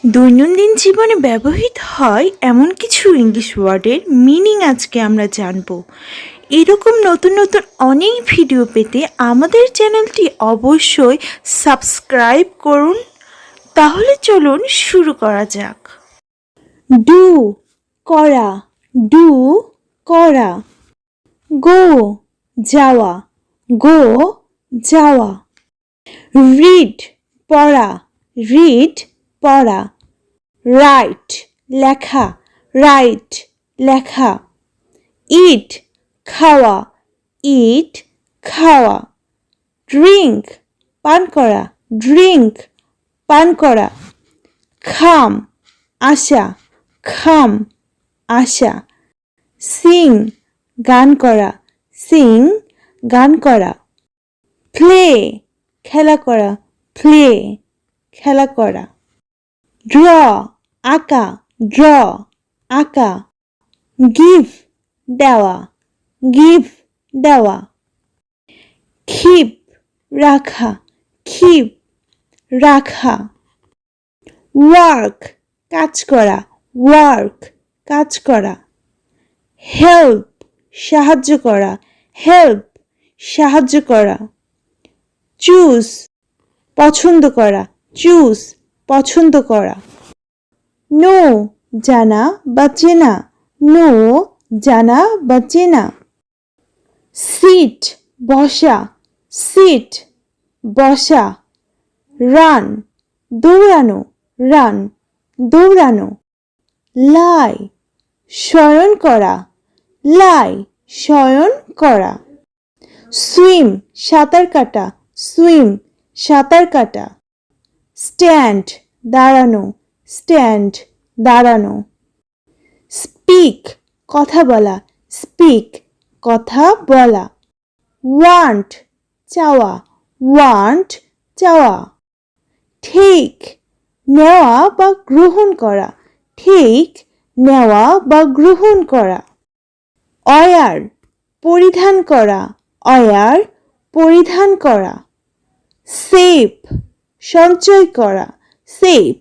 দৈনন্দিন জীবনে ব্যবহৃত হয় এমন কিছু ইংলিশ ওয়ার্ডের মিনিং আজকে আমরা জানব। এরকম নতুন নতুন অনেক ভিডিও পেতে আমাদের চ্যানেলটি অবশ্যই সাবস্ক্রাইব করুন। তাহলে চলুন শুরু করা যাক। ডু করা, ডু করা। গো যাওয়া, গো যাওয়া। রিড পড়া, রিড পড়া। রাইট লেখা, রাইট লেখা। ইট খাওয়া, ইট খাওয়া। ড্রিঙ্ক পান করা, ড্রিঙ্ক পান করা। খাম আসা, খাম আসা। সিং গান করা, সিং গান করা। প্লে খেলা করা, প্লে খেলা করা। ড্র আঁকা, ড্র আঁকা। গিভ দেওয়া, গিভ দেওয়া। খিপ রাখা, খিপ রাখা। ওয়ার্ক কাজ করা, ওয়ার্ক কাজ করা। হেল্প সাহায্য করা, হেল্প সাহায্য করা। চুজ পছন্দ করা, চুজ পছন্দ করা। নো জানা বা চেনা, নো জানা বা চেনা। সিট বসা, সিট বসা। রান দৌড়ানো, রান দৌড়ানো। লাই শয়ন করা, লাই শয়ন করা। সুইম সাঁতার কাটা, সুইম সাঁতার কাটা। স্ট্যান্ড দাঁড়ানো, স্ট্যান্ড দাঁড়ানো। স্পিক কথা বলা, স্পিক কথা বলা। ওয়ান্ট চাওয়া, ওয়ান্ট চাওয়া। ঠিক নেওয়া বা গ্রহণ করা, ঠিক নেওয়া বা গ্রহণ করা। অয়ার পরিধান করা, অয়ার পরিধান করা। সেভ সঞ্চয় করা, সেভ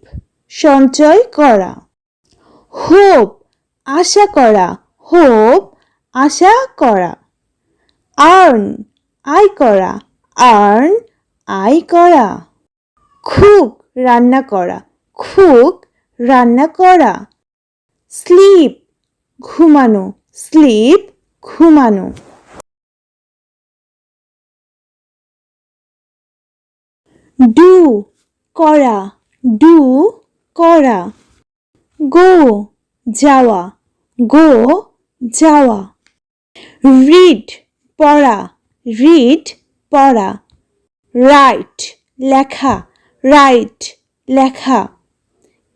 সঞ্চয় করা। হোপ আশা করা, হোপ আশা করা। আর্ন আয় করা, আর্ন আয় করা। কুক রান্না করা, কুক রান্না করা। স্লিপ ঘুমানো, স্লিপ ঘুমানো। ডু করা, ডু করা। গো যাওয়া, গো যাওয়া। রিড পড়া, রিড পড়া। রাইট লেখা, রাইট লেখা।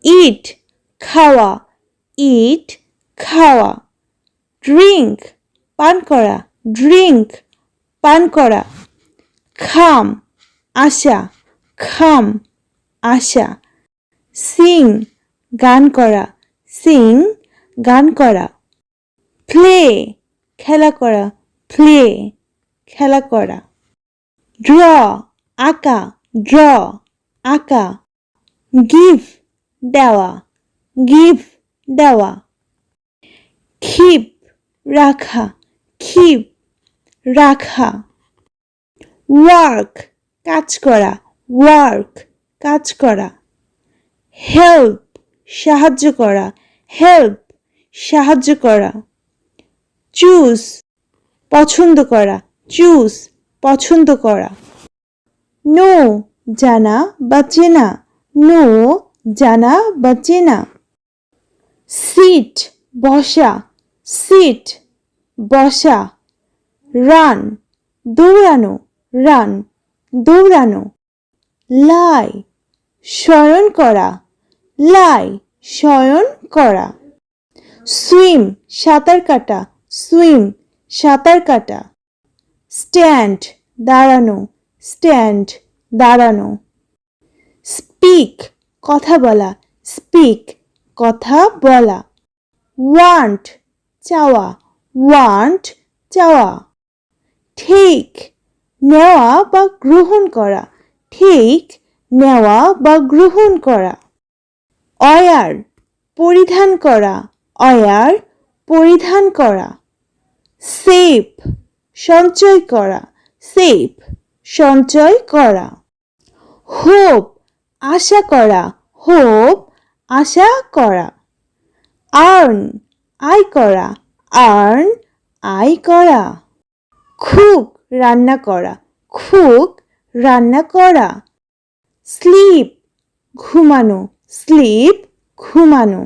ইট খাওয়া, ইট খাওয়া। ড্রিঙ্ক পান করা, ড্রিঙ্ক পান করা। খাম আসা, খাম আসা। সিং গান করা, সিং গান করা। প্লে খেলা করা, প্লে খেলা করা। ড্র আঁকা, ড্র আঁকা। গিভ দেওয়া, গিভ দেওয়া। খিপ রাখা, খিপ রাখা। ওয়ার্ক কাজ করা, ওয়ার্ক কাজ করা। হেল্প সাহায্য করা, হেল্প সাহায্য করা। চুজ পছন্দ করা, চুজ পছন্দ করা। নো জানা বা চেনা, নো জানা বা চেনা। সিট বসা, সিট বসা। রান দৌড়ানো, রান দৌড়ানো। লাই শয়ন করা, লাই শয়ন করা। সুইম সাঁতার কাটা, সুইম সাঁতার কাটা। স্ট্যান্ড দাঁড়ানো, স্ট্যান্ড দাঁড়ানো। স্পিক কথা বলা, স্পিক কথা বলা। ওয়ান্ট চাওয়া, ওয়ান্ট চাওয়া। ঠিক নেওয়া বা গ্রহণ করা, ঠিক নেওয়া বা গ্রহণ করা। অয়ার পরিধান করা, অয়ার পরিধান করা। সেভ সঞ্চয় করা, সেভ সঞ্চয় করা। হোপ আশা করা, হোপ আশা করা। আর্ন আয় করা, আর্ন আয় করা। কুক রান্না করা, কুক রান্না করা। স্লিপ ঘুমানো, স্লিপ ঘুমানো।